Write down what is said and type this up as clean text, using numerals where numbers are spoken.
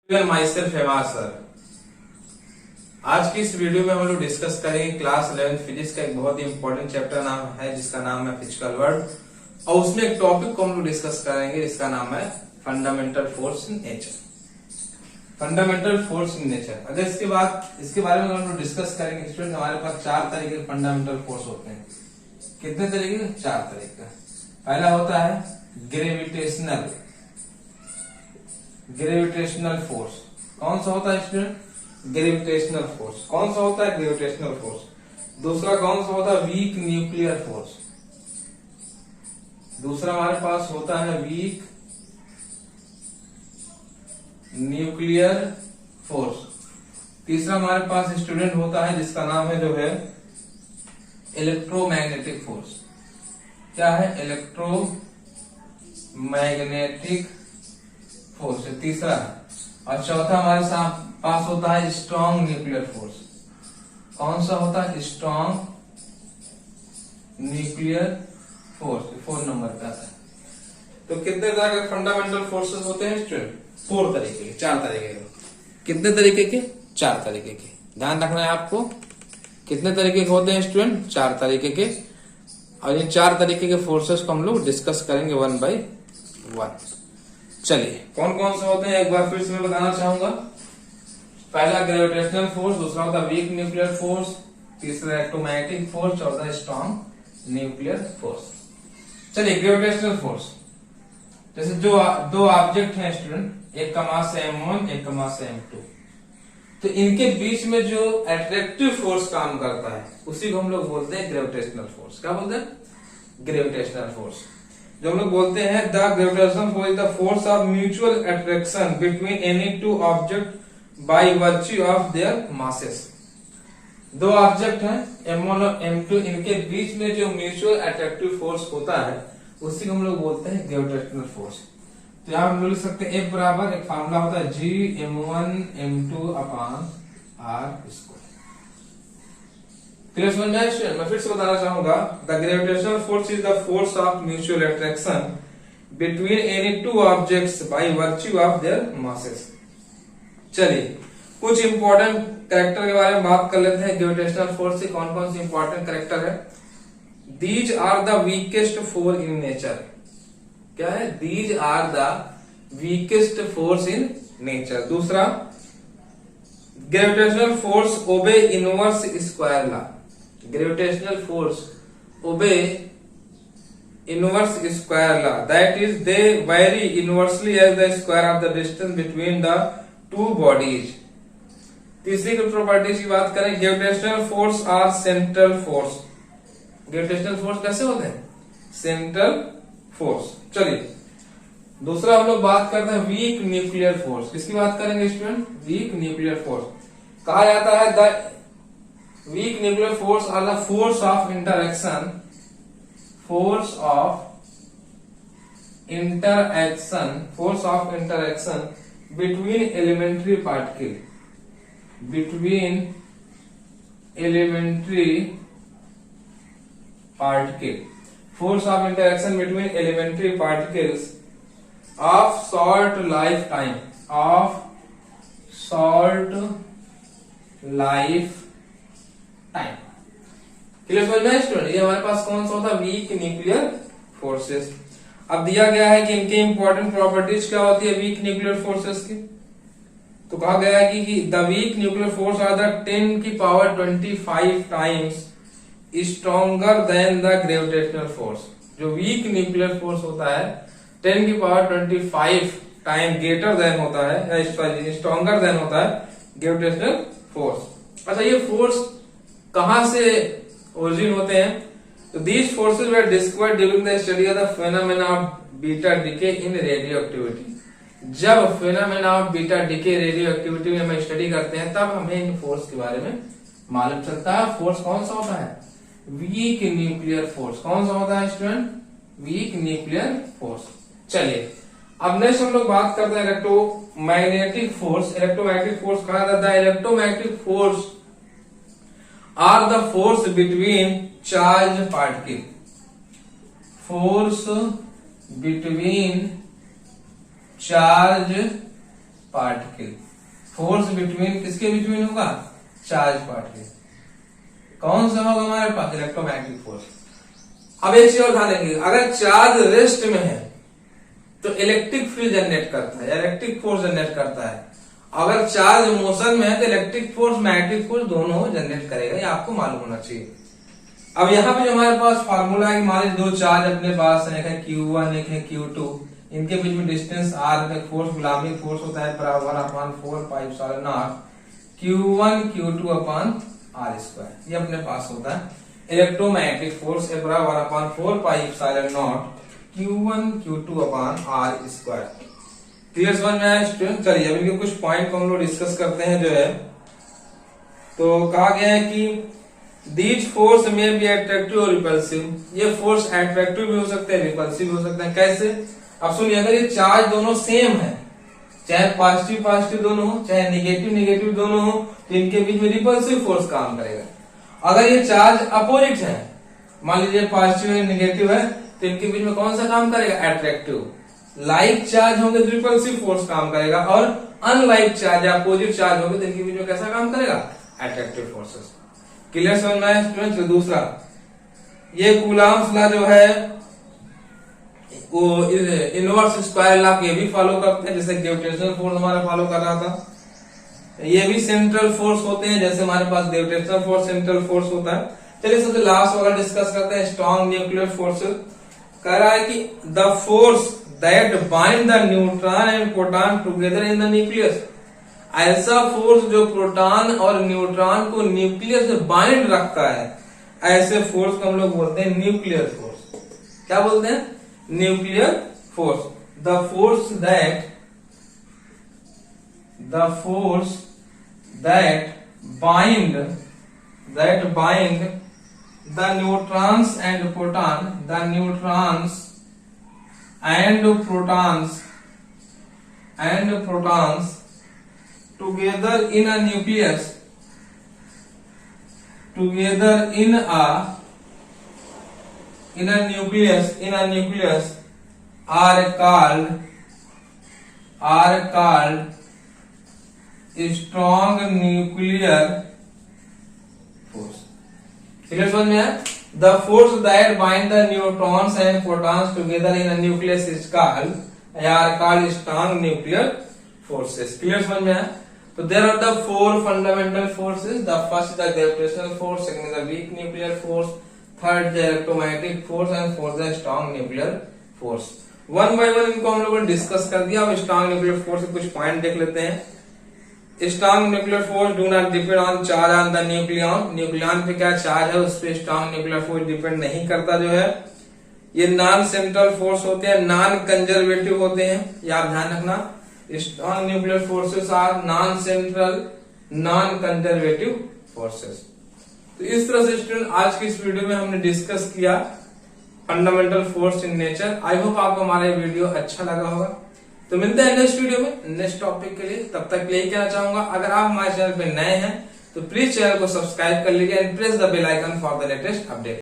My self Hema sir. आज की इस वीडियो में हम लोग डिस्कस करेंगे क्लास 11 फिजिक्स का एक बहुत ही इंपॉर्टेंट चैप्टर नाम है जिसका नाम है फिजिकल वर्ल्ड, और उसमें एक टॉपिक को हम लोग डिस्कस करेंगे जिसका नाम है fundamental force in nature. Fundamental force in nature. अगर इसके बारे में हम लोग डिस्कस करेंगे स्टूडेंट, हमारे पास 4 तरीके के फंडामेंटल फोर्स होते हैं। कितने तरीके के? 4 तरीके का। पहला होता है ग्रेविटेशनल फोर्स। कौन सा होता है स्टूडेंट? Gravitational force. कौन सा होता है? Gravitational force. दूसरा कौन सा होता है? Week nuclear force. दूसरा हमारे पास होता है वीक न्यूक्लियर फोर्स। तीसरा हमारे पास स्टूडेंट होता है जिसका नाम है जो है इलेक्ट्रोमैग्नेटिक फोर्स। क्या है? इलेक्ट्रोमैग्नेटिक फोर्स तीसरा है। और चौथा हमारे पास होता है स्ट्रॉन्ग न्यूक्लियर फोर्स। कौन सा होता है? स्ट्रॉन्ग न्यूक्लियर फोर्स 4 नंबर पे आता है। तो कितने तरह के फंडामेंटल फोर्सेस होते हैं स्टूडेंट? 4 तरीके के, 4 तरीके के। कितने तरीके के? 4 तरीके के। ध्यान रखना है आपको। कितने तरीके के होते हैं स्टूडेंट? 4 तरीके के। और इन 4 तरीके के फोर्सेस को हम लोग डिस्कस करेंगे 1 बाय 1। चलिए कौन कौन से होते हैं एक बार फिर से मैं बताना चाहूंगा। पहला ग्रेविटेशनल फोर्स, दूसरा होता है वीक न्यूक्लियर फोर्स, तीसरा इलेक्ट्रोमैग्नेटिक फोर्स, चौथा स्ट्रॉन्ग न्यूक्लियर फोर्स। चलिए ग्रेविटेशनल फोर्स, जैसे जो 2 ऑब्जेक्ट हैं स्टूडेंट, एक का मास है m1, एक का मास है m2, तो इनके बीच में जो अट्रैक्टिव फोर्स काम करता है उसी को हम लोग बोलते हैं ग्रेविटेशनल फोर्स। क्या बोलते हैं? Gravitational force. जो हम लोग बोलते हैं the gravitational force is the force of mutual attraction between any 2 object by virtue of their masses. 2 object हैं m1 और m2, इनके बीच में जो म्यूचुअल अट्रैक्टिव फोर्स होता है उसी को हम लोग बोलते हैं ग्रेविटेशनल फोर्स। तो यहां हम लोग लिख सकते हैं F बराबर एक फार्मूला होता है G m1 m2 upon r square. Clear समझ में आया? मैं फिर से बताना चाहूंगा the gravitational force is the force of mutual attraction between any 2 objects by virtue of their masses. चलिए कुछ इंपॉर्टेंट कैरेक्टर के बारे में बात कर लेते हैं ग्रेविटेशनल फोर्स से। कौन कौन से इंपॉर्टेंट कैरेक्टर है? These are the weakest force in nature. क्या है? These are the weakest force in nature. दूसरा gravitational force obey inverse square law. Gravitational force obey inverse square law, that is they vary inversely as the square of the distance between the 2 bodies. तीसरी property की बात करें, gravitational force are central force. Gravitational force कैसे होते हैं? Central force. चलिए दूसरा हम लोग बात करते हैं वीक न्यूक्लियर फोर्स। किसकी बात करेंगे स्टूडेंट? Week nuclear force. कहा जाता है the weak nuclear force are the force of interaction between elementary particle force of interaction between elementary particles of short lifetime clear समझ में स्टूडेंट? ये हमारे पास कौन सा होता है? Weak nuclear forces. अब दिया गया है कि इनके इंपॉर्टेंट प्रॉपर्टीज क्या होती है वीक न्यूक्लियर फोर्सेस की। तो कहा गया है कि the weak nuclear force are the 10⁻25 times stronger than the gravitational force. जो वीक न्यूक्लियर फोर्स होता है 10⁻25 टाइम ग्रेटर देन होता है, स्ट्रॉन्गर देन होता है ग्रेविटेशनल फोर्स। अच्छा, ये फोर्स कहां से ओरिजिन होते हैं? तो these forces were discovered during the study of the phenomena of beta decay in radioactivity. जब phenomena of beta decay radioactivity में हम स्टडी करते हैं तब हमें इन फोर्स के बारे में मालूम चलता है। फोर्स कौन सा होता है? Week nuclear force. कौन सा होता है स्टूडेंट? Week nuclear force. चलिए अब नेक्स्ट हम लोग बात करते हैं इलेक्ट्रोमैग्नेटिक फोर्स। इलेक्ट्रोमैग्नेटिक फोर्स कहा जाता है electromagnetic force are the force between charge particle. Force between charge particle. Force between किसके बिटवीन होगा? Charge particle. कौन सा होगा हमारे पास? Electromagnetic force. अब एक चीज और ध्यान देंगे, अगर चार्ज रेस्ट में है तो इलेक्ट्रिक फील्ड जनरेट करता है, इलेक्ट्रिक फोर्स जनरेट करता है। अगर चार्ज मोशन में है तो इलेक्ट्रिक फोर्स मैग्नेटिक फोर्स दोनों जनरेट करेगा, ये आपको मालूम होना चाहिए। अब यहाँ पे जो हमारे पास फार्मूला है, मान लीजिए दो चार्ज अपने पास है, एक है Q1 एक है Q2, इनके बीच में डिस्टेंस r है, फोर्स गुलामी फोर्स होता है बराबर 1/4πε0 Q1 Q2 अपॉन r²। ये अपने पास होता है इलेक्ट्रोमैग्नेटिक फोर्स बराबर 1/4πε0 Q1 Q2 upon r²। Clear समझ में आया स्टूडेंट? चलिए अब इनके कुछ पॉइंट को हम लोग डिस्कस करते हैं जो है। तो कहा गया है कि दीज फोर्स में बी अट्रैक्टिव और रिपल्सिव। ये फोर्स अट्रैक्टिव भी हो सकते हैं, रिपल्सिव भी हो सकते हैं। कैसे? अब सुनिए, अगर ये चार्ज दोनों सेम है, चाहे पॉजिटिव पॉजिटिव दोनों हो चाहे निगेटिव निगेटिव दोनों हो, तो इनके बीच में रिपल्सिव फोर्स काम करेगा। अगर ये चार्ज अपोजिट है, मान लीजिए पॉजिटिव है निगेटिव है, तो इनके बीच में कौन सा काम करेगा? अट्रैक्टिव। लाइक चार्ज होंगे तो रिपल्सिव फोर्स काम करेगा, और अनलाइक चार्ज या अपोजिट चार्ज होंगे तो इनके बीच में कैसा काम करेगा? Attractive forces. क्लियर समझ में आया स्टूडेंट? दूसरा, ये कूलॉम्स लॉ जो है वो इनवर्स स्क्वायर लॉ ये भी फॉलो करते हैं, जैसे ग्रेविटेशनल फोर्स हमारा फॉलो कर रहा था। ये भी सेंट्रल फोर्स होते हैं, जैसे हमारे पास ग्रेविटेशनल फोर्स सेंट्रल फोर्स होता है। चलिए सबसे लास्ट वाला डिस्कस करते हैं, स्ट्रॉन्ग न्यूक्लियर फोर्सेस। कह रहा है कि the force that bind the neutron and proton together in the nucleus. ऐसा फोर्स जो प्रोटॉन और न्यूट्रॉन को न्यूक्लियस से बाइंड रखता है, ऐसे फोर्स को हम लोग बोलते हैं न्यूक्लियर फोर्स। क्या बोलते हैं? Nuclear force. The force that bind the neutrons and proton, the neutrons and protons together in a nucleus are called strong nuclear force। Clear समझ में आया? The force that bind the neutrons and protons together in a nucleus is called strong nuclear forces। Clear समझ में आया? तो there are the four fundamental forces। The first is the gravitational force, second is the weak nuclear force, third is the electromagnetic force and fourth is the strong nuclear force। One by one इनको हम लोगों ने discuss कर दिया। अब strong nuclear force के कुछ point देख लेते हैं। Strong nuclear force do not depend on charge on the nucleon. Nucleon पे क्या चार्ज है उस पर स्ट्रॉन्ग न्यूक्लियर फोर्स डिपेंड नहीं करता जो है। ये नॉन सेंट्रल फोर्स होते हैं, नॉन कंजर्वेटिव होते हैं, ये आप ध्यान रखना। Strong nuclear forces are non central non conservative forces. तो इस तरह से स्टूडेंट आज की इस वीडियो में हमने डिस्कस किया fundamental force in nature. I hope आपको हमारा ये वीडियो अच्छा लगा होगा। तो मिलते हैं नेक्स्ट वीडियो में नेक्स्ट टॉपिक के लिए। तब तक के लिए कहना चाहूंगा, अगर आप हमारे चैनल पे नए हैं तो प्लीज चैनल को सब्सक्राइब कर लीजिए and press the bell icon for the latest update.